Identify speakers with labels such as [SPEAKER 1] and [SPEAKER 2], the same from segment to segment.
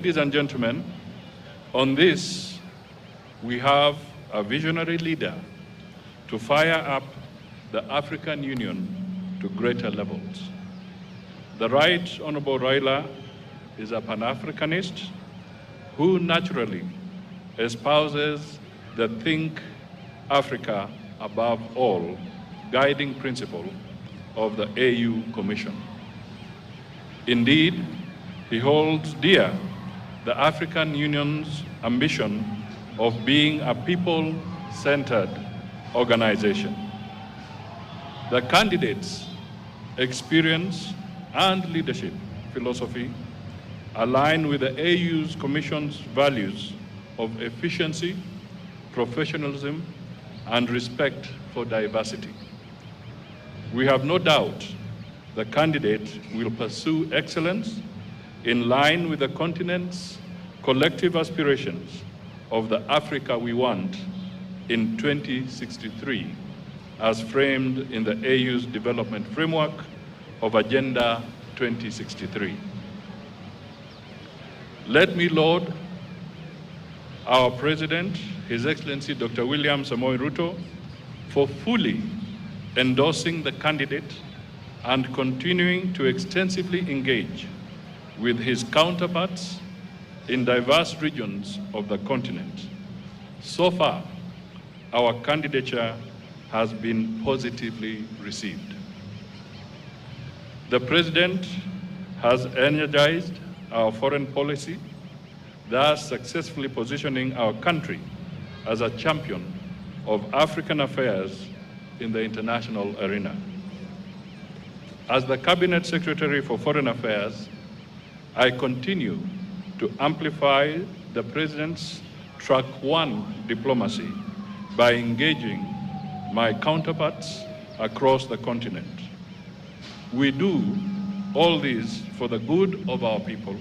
[SPEAKER 1] Ladies and gentlemen, on this, we have a visionary leader to fire up the African Union to greater levels. The Right Honorable Raila is a Pan-Africanist who naturally espouses the Think Africa above all guiding principle of the AU Commission. Indeed, he holds dear the African Union's ambition of being a people-centered organization. The candidates' experience and leadership philosophy align with the AU's Commission's values of efficiency, professionalism, and respect for diversity. We have no doubt the candidate will pursue excellence in line with the continent's collective aspirations of the Africa we want in 2063, as framed in the AU's development framework of Agenda 2063. Let me laud our President, His Excellency Dr. William Samoei Ruto, for fully endorsing the candidate and continuing to extensively engage with his counterparts in diverse regions of the continent. So far, our candidature has been positively received. The President has energized our foreign policy, thus successfully positioning our country as a champion of African affairs in the international arena. As the Cabinet Secretary for Foreign Affairs, I continue to amplify the President's Track 1 diplomacy by engaging my counterparts across the continent. We do all this for the good of our people,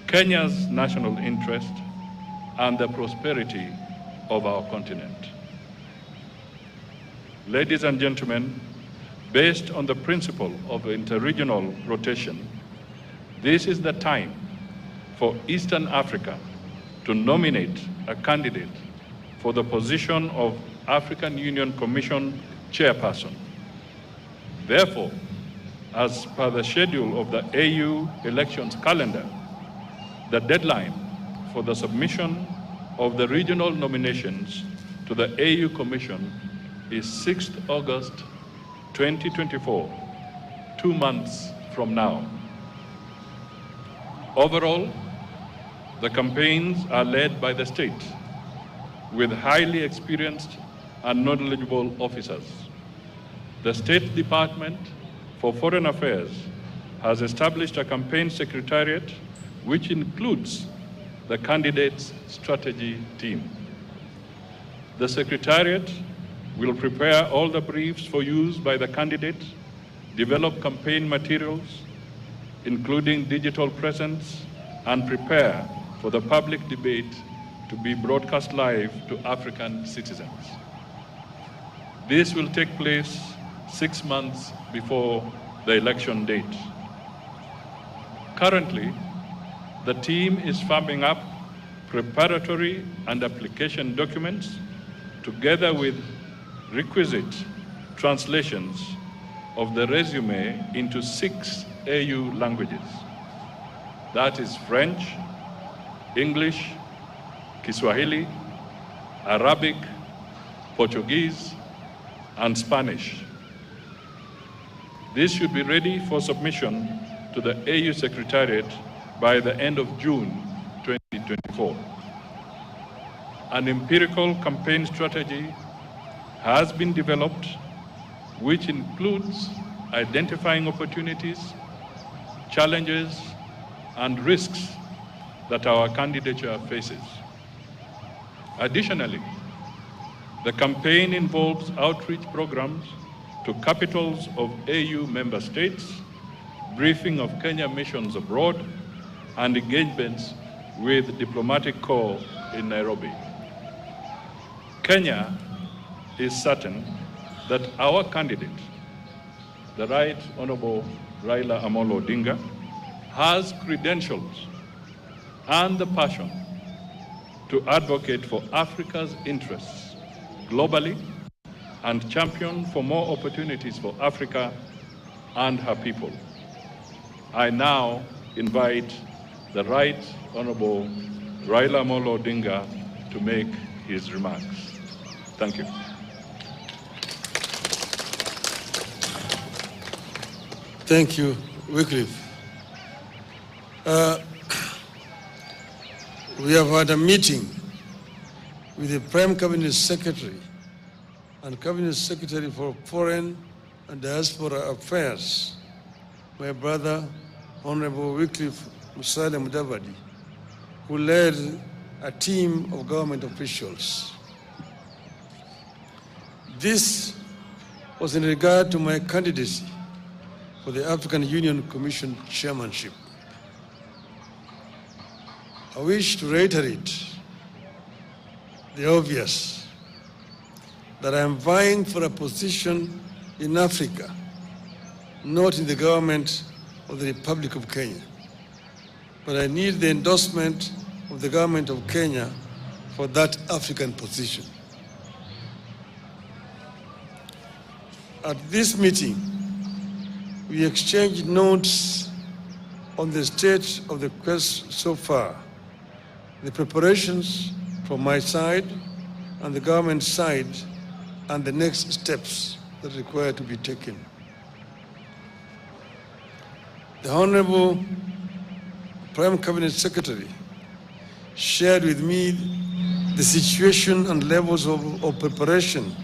[SPEAKER 1] Kenya's national interest, and the prosperity of our continent. Ladies and gentlemen, based on the principle of interregional rotation, this is the time for Eastern Africa to nominate a candidate for the position of African Union Commission Chairperson. Therefore, as per the schedule of the AU elections calendar, the deadline for the submission of the regional nominations to the AU Commission is 6th August 2024, 2 months from now. Overall, the campaigns are led by the state with highly experienced and knowledgeable officers. The State Department for Foreign Affairs has established a campaign secretariat which includes the candidate's strategy team. The secretariat will prepare all the briefs for use by the candidate, develop campaign materials, including digital presence, and prepare for the public debate to be broadcast live to African citizens. This will take place 6 months before the election date. Currently, the team is firming up preparatory and application documents together with requisite translations of the resume into 6 AU languages. That is French, English, Kiswahili, Arabic, Portuguese, and Spanish. This should be ready for submission to the AU Secretariat by the end of June 2024. An empirical campaign strategy has been developed, which includes identifying opportunities, challenges, and risks that our candidature faces. Additionally, the campaign involves outreach programs to capitals of AU member states, briefing of Kenya missions abroad, and engagements with diplomatic corps in Nairobi. Kenya is certain that our candidate, the Right Honorable Raila Odinga, has credentials and the passion to advocate for Africa's interests globally and champion for more opportunities for Africa and her people. I now invite the Right Honorable Raila Odinga to make his remarks. Thank you.
[SPEAKER 2] Thank you, Wycliffe. We have had a meeting with the Prime Cabinet Secretary and Cabinet Secretary for Foreign and Diaspora Affairs, my brother, Honorable Wycliffe Musalia Mudavadi, who led a team of government officials. This was in regard to my candidacy for the African Union Commission chairmanship. I wish to reiterate the obvious, that I am vying for a position in Africa, not in the government of the Republic of Kenya. But I need the endorsement of the government of Kenya for that African position. At this meeting, we exchanged notes on the state of the quest so far, the preparations from my side and the government side, and the next steps that require to be taken. The Honorable Prime Cabinet Secretary shared with me the situation and levels of preparation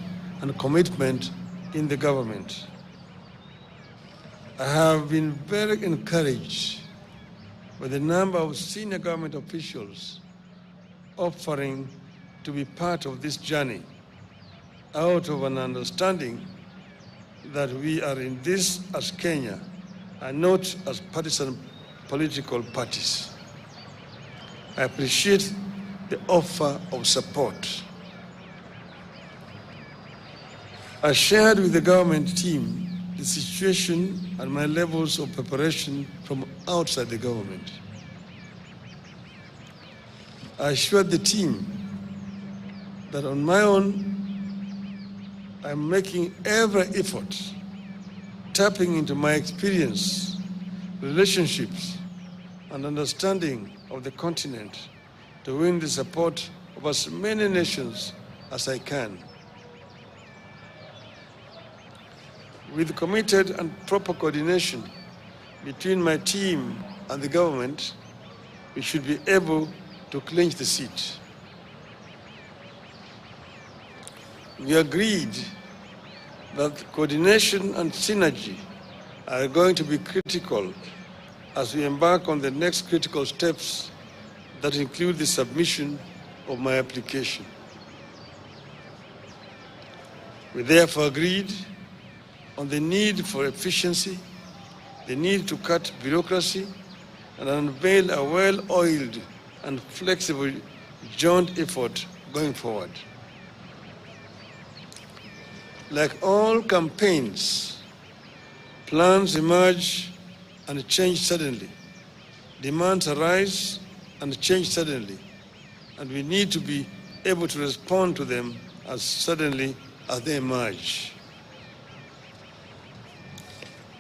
[SPEAKER 2] and commitment in the government. I have been very encouraged by the number of senior government officials offering to be part of this journey out of an understanding that we are in this as Kenya and not as partisan political parties. I appreciate the offer of support. I shared with the government team the situation and my levels of preparation from outside the government. I assured the team that on my own, I'm making every effort, tapping into my experience, relationships, and understanding of the continent to win the support of as many nations as I can. With committed and proper coordination between my team and the government, we should be able to clinch the seat. We agreed that coordination and synergy are going to be critical as we embark on the next critical steps that include the submission of my application. We therefore agreed on the need for efficiency, the need to cut bureaucracy, and unveil a well-oiled and flexible joint effort going forward. Like all campaigns, plans emerge and change suddenly. Demands arise and change suddenly, and we need to be able to respond to them as suddenly as they emerge.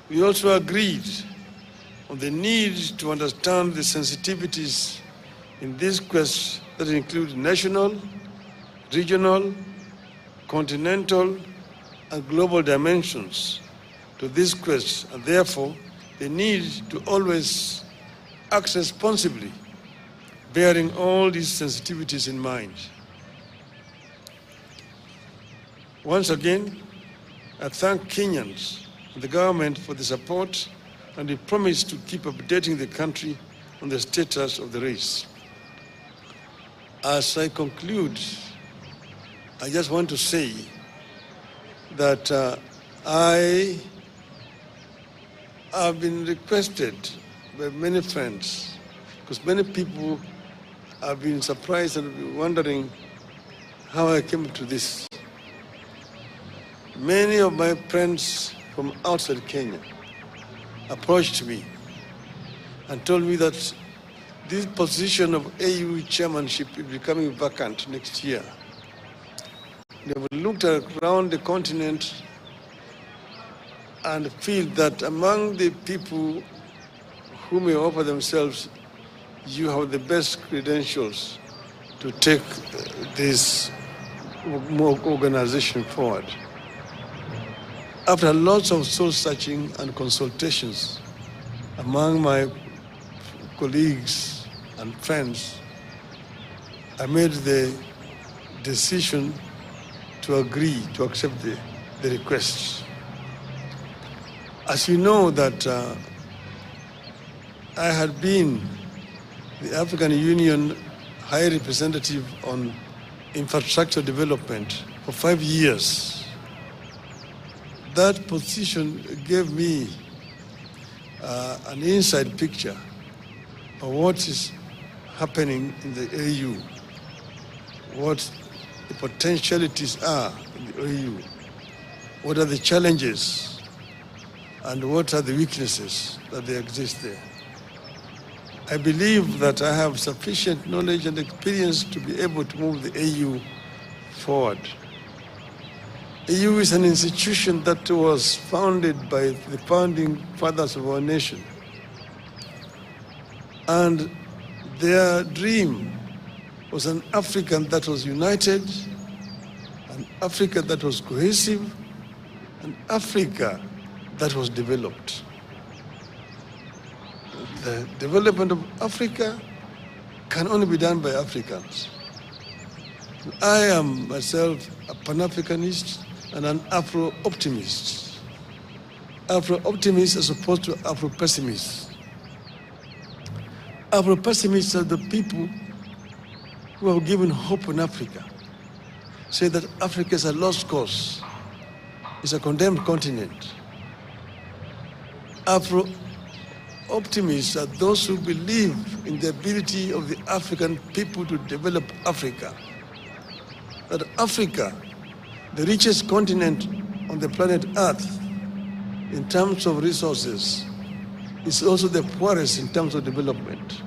[SPEAKER 2] We also agreed on the need to understand the sensitivities in this quest that include national, regional, continental, and global dimensions to this quest, and therefore the need to always act responsibly, bearing all these sensitivities in mind. Once again, I thank Kenyans and the government for the support, and we promise to keep updating the country on the status of the race. As I conclude, I just want to say that I have been requested by many friends, because many people have been surprised and wondering how I came to this. Many of my friends from outside Kenya approached me and told me that this position of AU chairmanship is becoming vacant next year. They will look around the continent and feel that among the people who may offer themselves, you have the best credentials to take this organization forward. After lots of soul searching and consultations among my colleagues and friends, I made the decision to agree to accept the request. As you know that I had been the African Union High Representative on Infrastructure Development for 5 years. That position gave me an inside picture of what is happening in the AU, what the potentialities are in the AU, what are the challenges, and what are the weaknesses that they exist there. I believe that I have sufficient knowledge and experience to be able to move the AU forward. AU is an institution that was founded by the founding fathers of our nation. And their dream was an Africa that was united, an Africa that was cohesive, an Africa that was developed. The development of Africa can only be done by Africans. I am myself a Pan-Africanist and an Afro-optimist. Afro-optimists as opposed to Afro-pessimists. Afro-pessimists are the people who have given hope in Africa, say that Africa is a lost cause, it's a condemned continent. Afro-optimists are those who believe in the ability of the African people to develop Africa. That Africa, the richest continent on the planet Earth in terms of resources, is also the poorest in terms of development.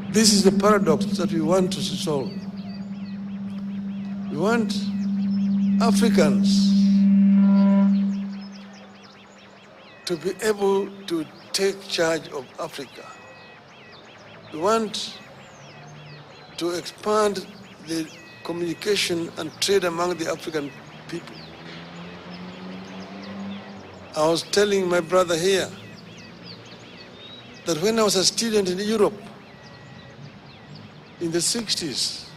[SPEAKER 2] This is the paradox that we want to solve. We want Africans to be able to take charge of Africa. We want to expand the communication and trade among the African people. I was telling my brother here that when I was a student in Europe in the 60s,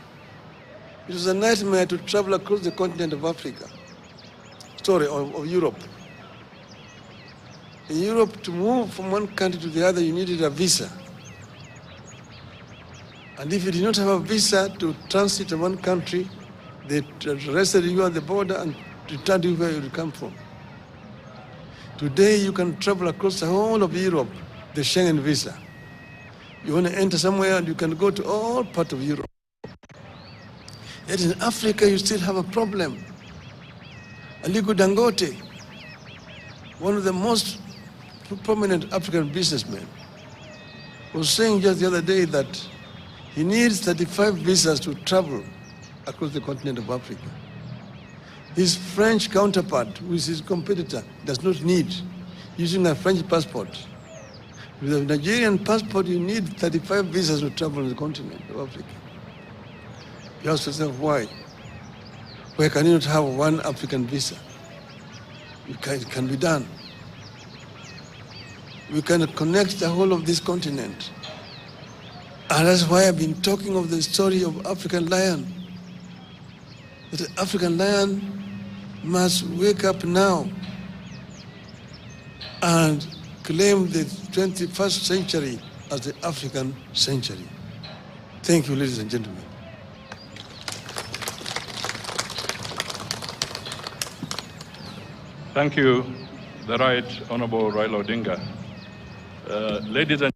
[SPEAKER 2] it was a nightmare to travel across the continent of Africa, of Europe. In Europe, to move from one country to the other, you needed a visa. And if you did not have a visa to transit in one country, they arrested you at the border and returned you where you come from. Today, you can travel across the whole of Europe, the Schengen visa. You want to enter somewhere and you can go to all parts of Europe. Yet in Africa, you still have a problem. Aliko Dangote, one of the most prominent African businessmen, was saying just the other day that he needs 35 visas to travel across the continent of Africa. His French counterpart, who is his competitor, does not need, using a French passport. With a Nigerian passport, you need 35 visas to travel on the continent of Africa. You ask yourself, why? Why can you not have one African visa? It can be done. We can connect the whole of this continent. And that's why I've been talking of the story of African lion. That the African lion must wake up now and claim the 21st century as the African century. Thank you, ladies and gentlemen.
[SPEAKER 1] Thank you, the Right Honorable Raila Odinga. Ladies and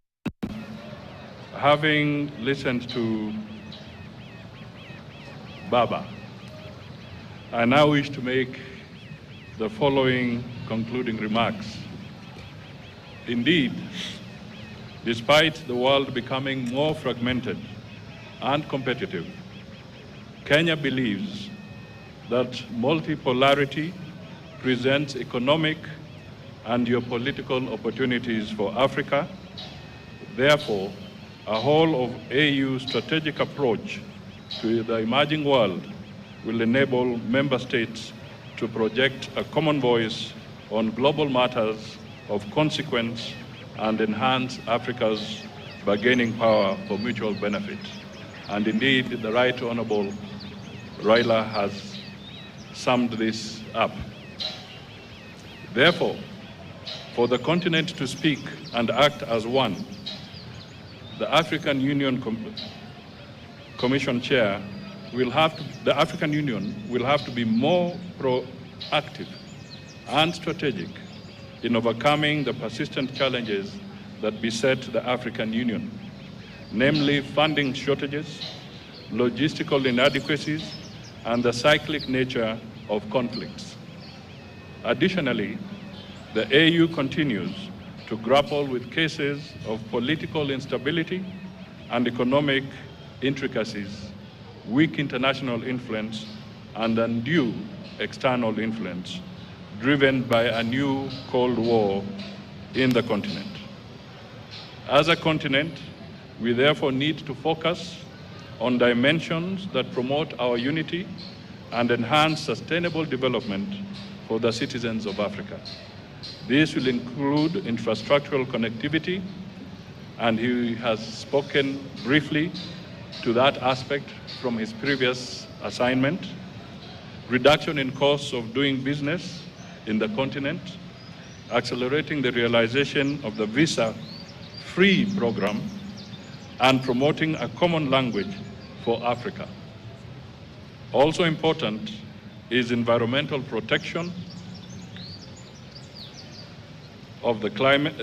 [SPEAKER 1] gentlemen, having listened to Baba, I now wish to make the following concluding remarks. Indeed, Despite the world becoming more fragmented and competitive, Kenya believes that multipolarity presents economic and geopolitical opportunities for Africa. Therefore, a whole of AU strategic approach to the emerging world will enable member states to project a common voice on global matters of consequence and enhance Africa's bargaining power for mutual benefit. And indeed, the Right Honorable Raila has summed this up. Therefore, for the continent to speak and act as one, the African Union Commission Chair the African Union will have to be more proactive and strategic in overcoming the persistent challenges that beset the African Union, namely funding shortages, logistical inadequacies, and the cyclic nature of conflicts. Additionally, the AU continues to grapple with cases of political instability and economic intricacies, weak international influence, and undue external influence, driven by a new Cold War in the continent. As a continent, we therefore need to focus on dimensions that promote our unity and enhance sustainable development for the citizens of Africa. This will include infrastructural connectivity, and he has spoken briefly to that aspect from his previous assignment, reduction in costs of doing business in the continent, accelerating the realization of the visa-free program, and promoting a common language for Africa. Also important is environmental protection of the climate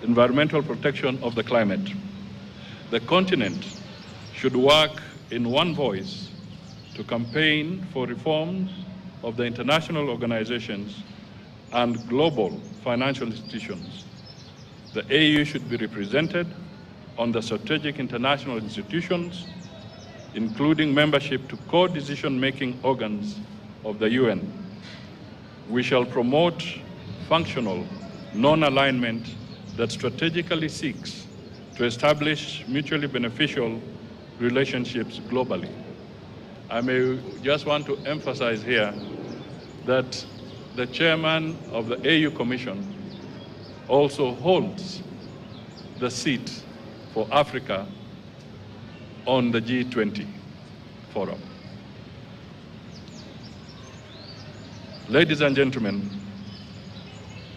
[SPEAKER 1] environmental protection of the climate. The continent should work in one voice to campaign for reforms of the international organizations and global financial institutions. The AU should be represented on the strategic international institutions, including membership to co-decision-making organs of the UN. We shall promote functional non-alignment that strategically seeks to establish mutually beneficial relationships globally. I may just want to emphasize here that the chairman of the AU Commission also holds the seat for Africa on the G20 forum. Ladies and gentlemen,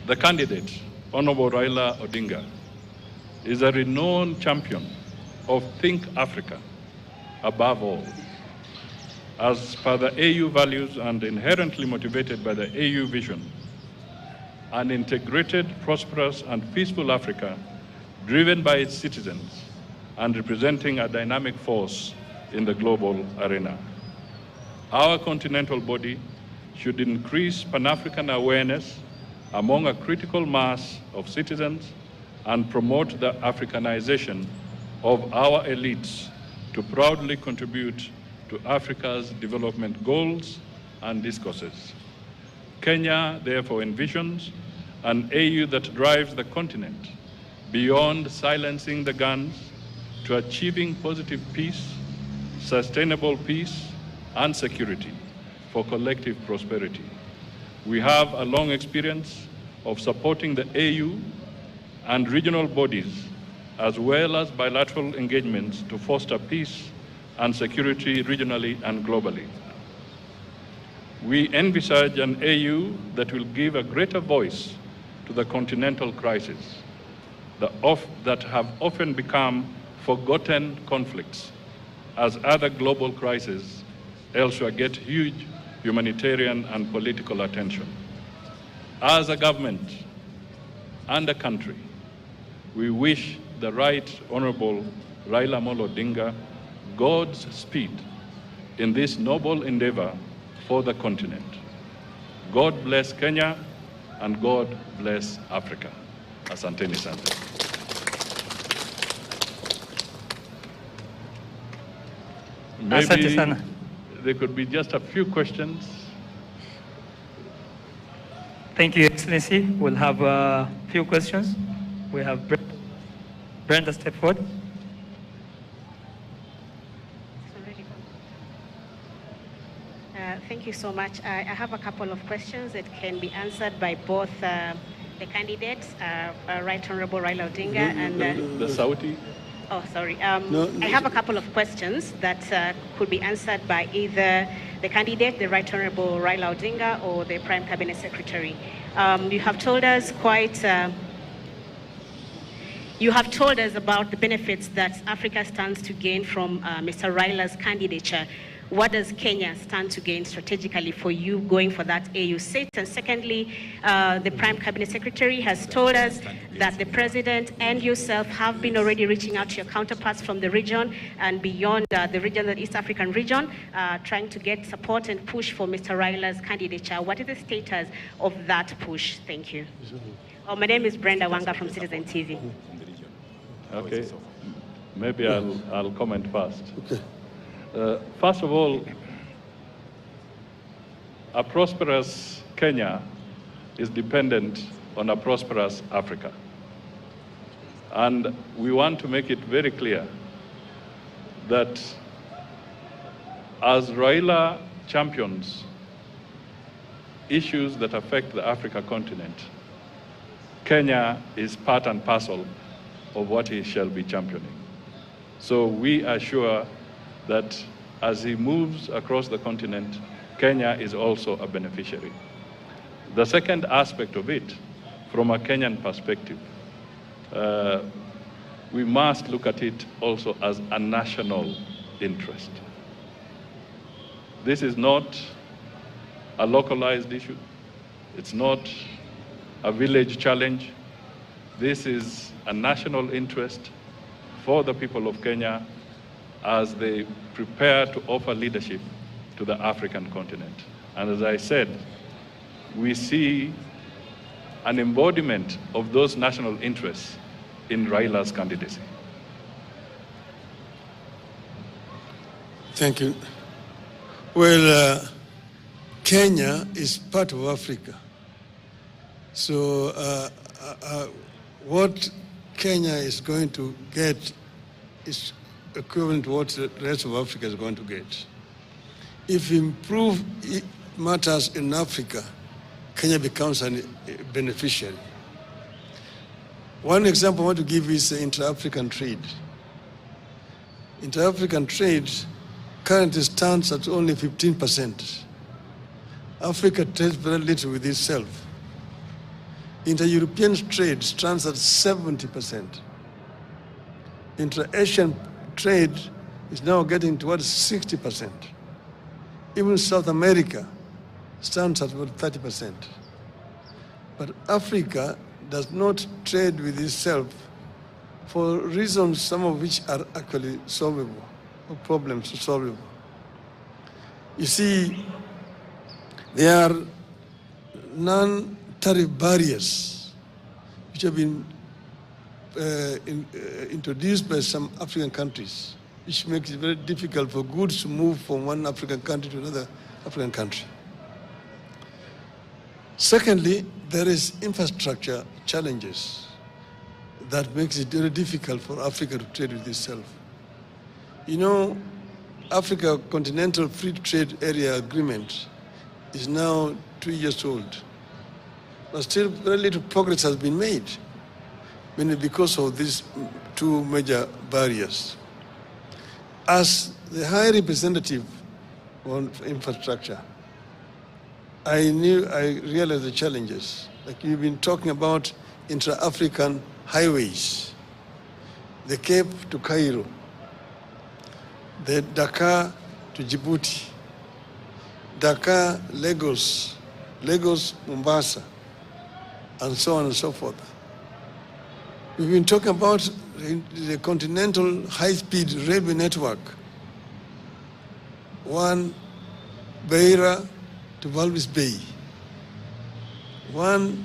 [SPEAKER 1] the candidate, Honorable Raila Odinga, is a renowned champion of Think Africa above all. As per the AU values and inherently motivated by the AU vision, an integrated, prosperous, and peaceful Africa driven by its citizens and representing a dynamic force in the global arena. Our continental body should increase Pan-African awareness among a critical mass of citizens and promote the Africanization of our elites to proudly contribute to Africa's development goals and discourses. Kenya therefore envisions an AU that drives the continent beyond silencing the guns to achieving positive peace, sustainable peace, and security for collective prosperity. We have a long experience of supporting the AU and regional bodies, as well as bilateral engagements to foster peace and security regionally and globally. We envisage an AU that will give a greater voice to the continental crisis that have often become forgotten conflicts as other global crises elsewhere get huge humanitarian and political attention. As a government and a country, we wish the Right Honorable Raila Odinga God's speed in this noble endeavor for the continent. God bless Kenya and God bless Africa. Asanteni sana.
[SPEAKER 3] Asante
[SPEAKER 1] Maybe
[SPEAKER 3] sana.
[SPEAKER 1] there could be just a few questions.
[SPEAKER 3] Thank you, Excellency. We'll have a few questions. We have Brenda, step forward.
[SPEAKER 4] Thank you so much. I have a couple of questions that can be answered by both the candidates, Right Honorable Raila Odinga and...
[SPEAKER 1] The Saudi?
[SPEAKER 4] Oh, sorry. I have a couple of questions that could be answered by either the candidate, the Right Honorable Raila Odinga, or the Prime Cabinet Secretary. You have told us you have told us about the benefits that Africa stands to gain from Mr. Raila's candidature. What does Kenya stand to gain strategically for you going for that AU seat? And secondly, the Prime Cabinet Secretary has told us that the President and yourself have been already reaching out to your counterparts from the region and beyond the region, the East African region, trying to get support and push for Mr. Raila's candidature. What is the status of that push? Thank you. Oh, my name is Brenda Wanga from Citizen TV.
[SPEAKER 1] Okay, maybe I'll comment first.
[SPEAKER 2] Okay.
[SPEAKER 1] First of all, a prosperous Kenya is dependent on a prosperous Africa. And we want to make it very clear that as Raila champions issues that affect the Africa continent, Kenya is part and parcel of what he shall be championing. So we are sure that as he moves across the continent, Kenya is also a beneficiary. The second aspect of it, from a Kenyan perspective, we must look at it also as a national interest. This is not a localized issue. It's not a village challenge. This is a national interest for the people of Kenya as they prepare to offer leadership to the African continent. And as I said, we see an embodiment of those national interests in Raila's candidacy.
[SPEAKER 2] Thank you. Well, Kenya is part of Africa. So what Kenya is going to get is equivalent to what the rest of Africa is going to get. If we improve matters in Africa, Kenya becomes a beneficiary. One example I want to give is intra-African trade. Intra-African trade currently stands at only 15%. Africa trades very little with itself. Inter-European trade stands at 70%. Intra-Asian trade is now getting towards 60%. Even South America stands at about 30%. But Africa does not trade with itself for reasons, some of which are actually solvable, or problems solvable. You see, there are non-tariff barriers which have been introduced by some African countries, which makes it very difficult for goods to move from one African country to another African country. Secondly, there is infrastructure challenges that makes it very difficult for Africa to trade with itself. You know, Africa Continental Free Trade Area Agreement is now 2 years old, but still very little progress has been made, mainly because of these two major barriers. As the High Representative on infrastructure, I realized the challenges. Like you've been talking about intra-African highways, the Cape to Cairo, the Dakar to Djibouti, Dakar, Lagos, Lagos, Mombasa, and so on and so forth. We've been talking about the continental high-speed railway network, one Beira to Walvis Bay, one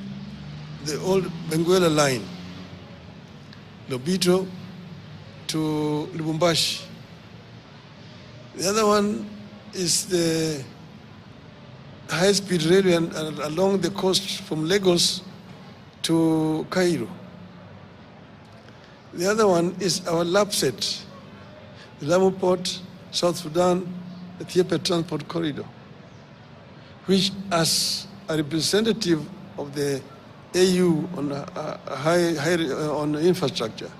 [SPEAKER 2] the old Benguela line, Lobito to Lubumbashi. The other one is the high-speed railway along the coast from Lagos to Cairo. The other one is our LAPSET, the Lamu Port, South Sudan, Ethiopia Transport Corridor, which as a representative of the AU on on infrastructure,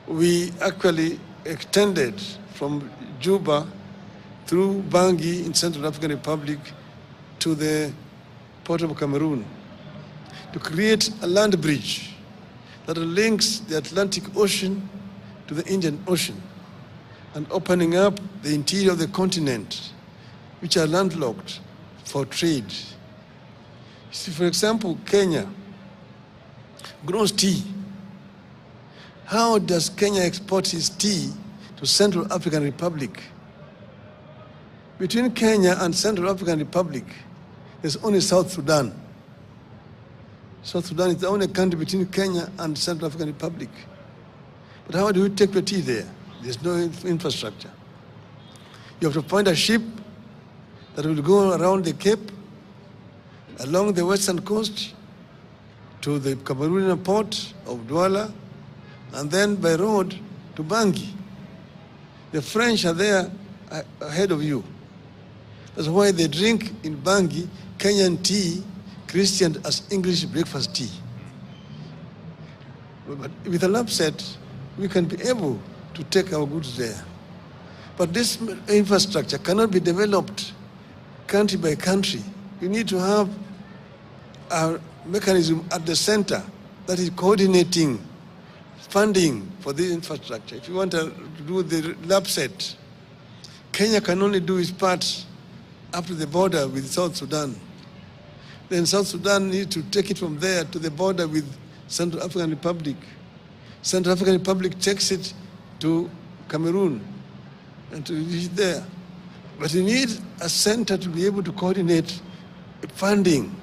[SPEAKER 2] we actually extended from Juba through Bangui in Central African Republic to the port of Cameroon to create a land bridge that links the Atlantic Ocean to the Indian Ocean and opening up the interior of the continent, which are landlocked for trade. See, for example, Kenya grows tea. How does Kenya export its tea to Central African Republic? Between Kenya and Central African Republic, there's only South Sudan. South Sudan is the only country between Kenya and Central African Republic. But how do we take the tea there? There's no infrastructure. You have to find a ship that will go around the Cape, along the western coast, to the Cameroonian port of Douala, and then by road to Bangui. The French are there ahead of you. That's why they drink in Bangui Kenyan tea, Christian as English breakfast tea. But with a LAPSET, we can be able to take our goods there. But this infrastructure cannot be developed country by country. You need to have a mechanism at the center that is coordinating funding for this infrastructure. If you want to do the LAPSET, Kenya can only do its part up to the border with South Sudan. Then South Sudan needs to take it from there to the border with Central African Republic. Central African Republic takes it to Cameroon and to reach there. But you need a center to be able to coordinate funding,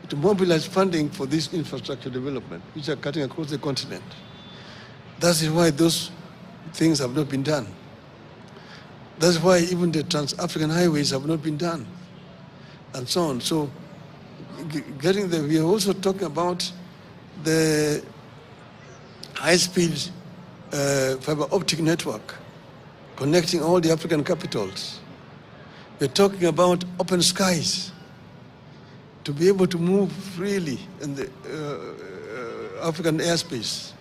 [SPEAKER 2] to mobilize funding for this infrastructure development, which are cutting across the continent. That is why those things have not been done. That's why even the trans-African highways have not been done, and so on. So getting there, we are also talking about the high-speed fiber optic network connecting all the African capitals. We're talking about open skies to be able to move freely in the African airspace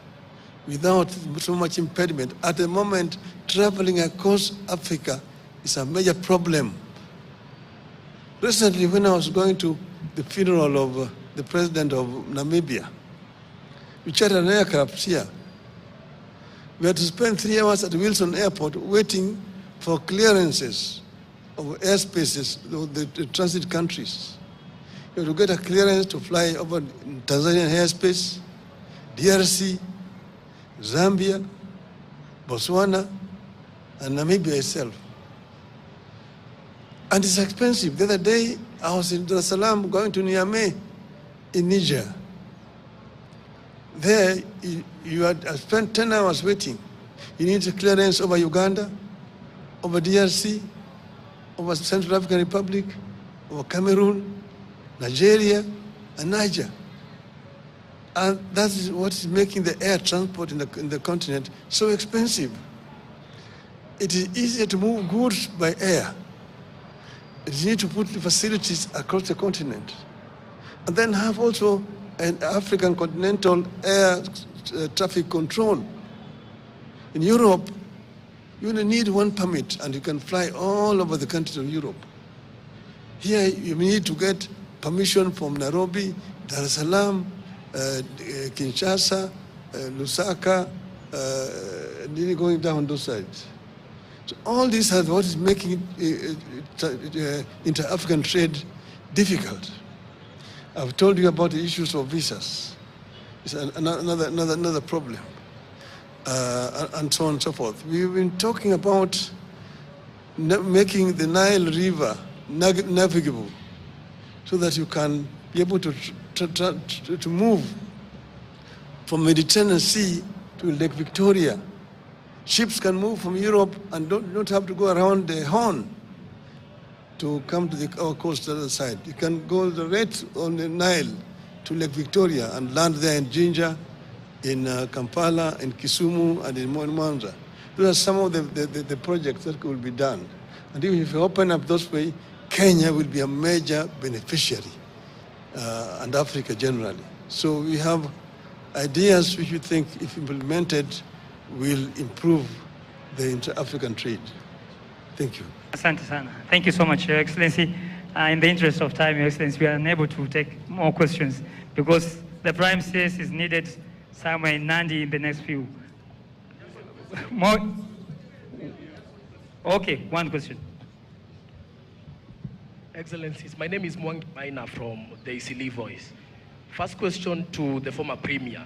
[SPEAKER 2] without so much impediment. At the moment, traveling across Africa is a major problem. Recently, when I was going to the funeral of the president of Namibia, we chartered an aircraft here. We had to spend 3 hours at Wilson Airport waiting for clearances of airspaces, the transit countries. You have to get a clearance to fly over Tanzanian airspace, DRC, Zambia, Botswana, and Namibia itself. And it's expensive. The other day, I was in Dar es Salaam going to Niamey in Niger. There, you had spent 10 hours waiting. You need a clearance over Uganda, over DRC, over Central African Republic, over Cameroon, Nigeria, and Niger. And that is what is making the air transport in the continent so expensive. It is easier to move goods by air. You need to put the facilities across the continent. And then have also an African continental air traffic control. In Europe, you only need one permit and you can fly all over the countries of Europe. Here, you need to get permission from Nairobi, Dar es Salaam, Kinshasa, Lusaka, really going down those sides. So all these are what is making inter-African trade difficult. I've told you about the issues of visas. It's another problem, and so on and so forth. We've been talking about making the Nile River navigable so that you can be able to move from Mediterranean Sea to Lake Victoria. Ships can move from Europe and don't have to go around the Horn to come to our coast on the other side. You can go right on the Nile to Lake Victoria and land there in Jinja, in Kampala, in Kisumu, and in Mwanza. Those are some of the projects that could be done. And if you open up those way, Kenya will be a major beneficiary, and Africa generally. So we have ideas which we think, if implemented, will improve the inter-African trade. Thank you.
[SPEAKER 3] Asante sana. Thank you so much, Your Excellency. In the interest of time, Your Excellency, we are unable to take more questions because the Prime Space is needed somewhere in Nandi in the next few. More? Okay, one question.
[SPEAKER 5] Excellencies, my name is Mwangi Maina from the Isili Voice. First question to the former Premier.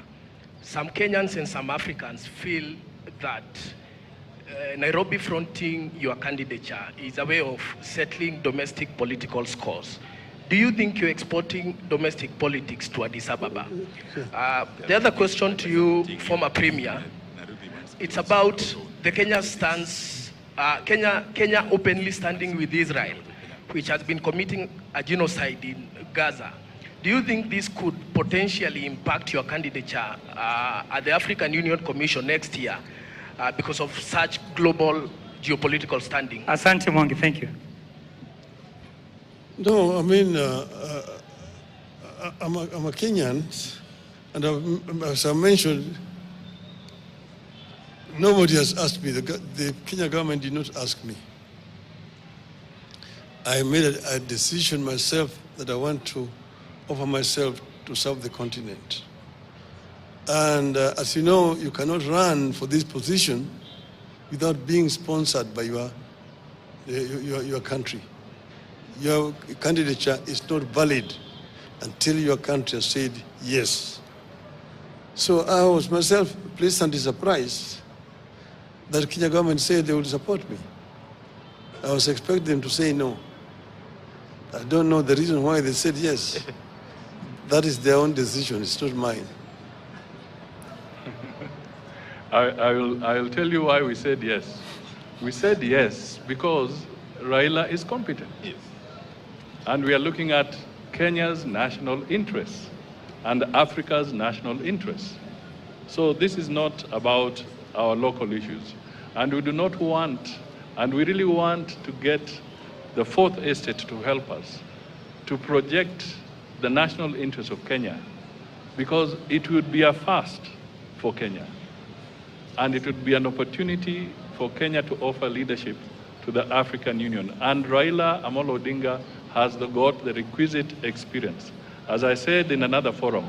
[SPEAKER 5] Some Kenyans and some Africans feel that Nairobi fronting your candidature is a way of settling domestic political scores. Do you think you're exporting domestic politics to Addis Ababa? The other question to you, former Premier, it's about the Kenya stance, Kenya openly standing with Israel, which has been committing a genocide in Gaza. Do you think this could potentially impact your candidature at the African Union Commission next year because of such global geopolitical standing?
[SPEAKER 3] Asante Mwangi, thank you.
[SPEAKER 2] No, I mean, I'm a Kenyan, and as I mentioned, nobody has asked me. The Kenya government did not ask me. I made a decision myself that I want to offer myself to serve the continent. And as you know, you cannot run for this position without being sponsored by your country. Your candidature is not valid until your country has said yes. So I was myself pleasantly surprised that the Kenya government said they would support me. I was expecting them to say no. I don't know the reason why they said yes. That is their own decision, it's not mine.
[SPEAKER 1] I will tell you why we said yes. We said yes because Raila is competent. Yes. And we are looking at Kenya's national interests and Africa's national interests. So this is not about our local issues. And we do not want, and we really want to get the Fourth Estate to help us to project the national interests of Kenya, because it would be a first for Kenya. And it would be an opportunity for Kenya to offer leadership to the African Union. And Raila Amolo Odinga has got the requisite experience. As I said in another forum,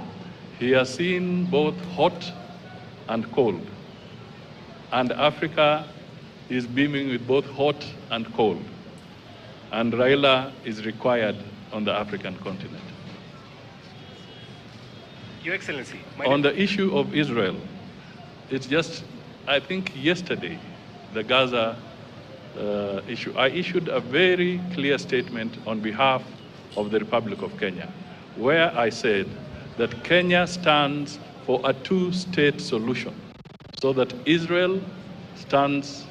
[SPEAKER 1] he has seen both hot and cold. And Africa is beaming with both hot and cold. And Raila is required on the African continent.
[SPEAKER 6] Your Excellency.
[SPEAKER 1] On the issue of Israel, it's just, I think yesterday, the Gaza issue, I issued a very clear statement on behalf of the Republic of Kenya, where I said that Kenya stands for a two-state solution, so that Israel stands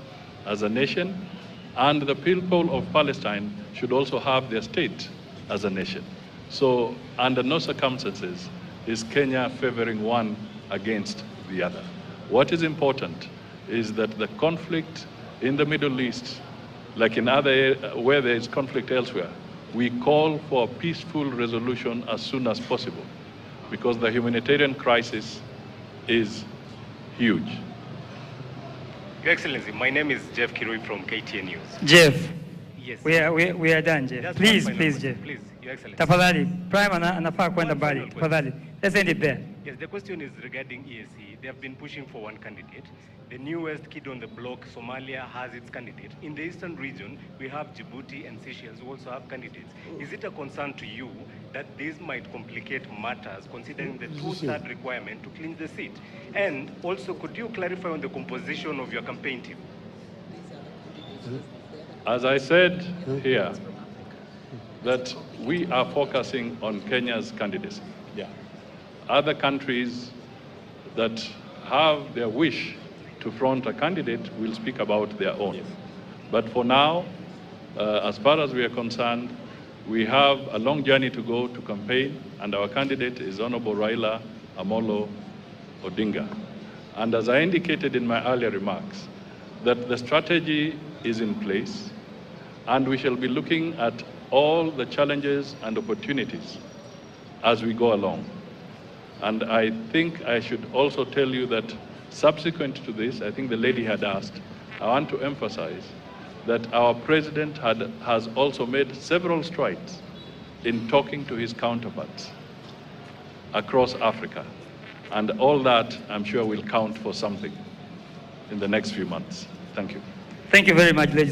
[SPEAKER 1] as a nation, and the people of Palestine should also have their state as a nation. So under no circumstances is Kenya favoring one against the other. What is important is that the conflict in the Middle East, like in other where there is conflict elsewhere, we call for a peaceful resolution as soon as possible, because the humanitarian crisis is huge.
[SPEAKER 6] Your Excellency, my name is Jeff Kirui from KTN News.
[SPEAKER 3] Jeff.
[SPEAKER 6] Yes.
[SPEAKER 3] We are done, Jeff.
[SPEAKER 6] Just
[SPEAKER 3] Please,
[SPEAKER 6] one final
[SPEAKER 3] please,
[SPEAKER 6] question.
[SPEAKER 3] Jeff.
[SPEAKER 6] Please, Your Excellency.
[SPEAKER 3] Tafadhali, Prime anafaa kwenda mbali.
[SPEAKER 6] One final
[SPEAKER 3] Tafadhali. Let's end it there.
[SPEAKER 6] Yes, the question is regarding EAC. They have been pushing for one candidate. The newest kid on the block, Somalia, has its candidate. In the eastern region, we have Djibouti and Seychelles who also have candidates. Is it a concern to you that this might complicate matters, considering the two-third requirement to clinch the seat? And also, could you clarify on the composition of your campaign team?
[SPEAKER 1] As I said here, that we are focusing on Kenya's candidacy.
[SPEAKER 7] Yeah.
[SPEAKER 1] Other countries that have their wish to front a candidate will speak about their own.
[SPEAKER 7] Yes.
[SPEAKER 1] But for now, as far as we are concerned, we have a long journey to go to campaign, and our candidate is Honorable Raila Odinga. And as I indicated in my earlier remarks, that the strategy is in place, and we shall be looking at all the challenges and opportunities as we go along. And I think I should also tell you that subsequent to this, I think the lady had asked, I want to emphasize that our president has also made several strides in talking to his counterparts across Africa. And all that, I'm sure, will count for something in the next few months. Thank you.
[SPEAKER 3] Thank you very much, ladies and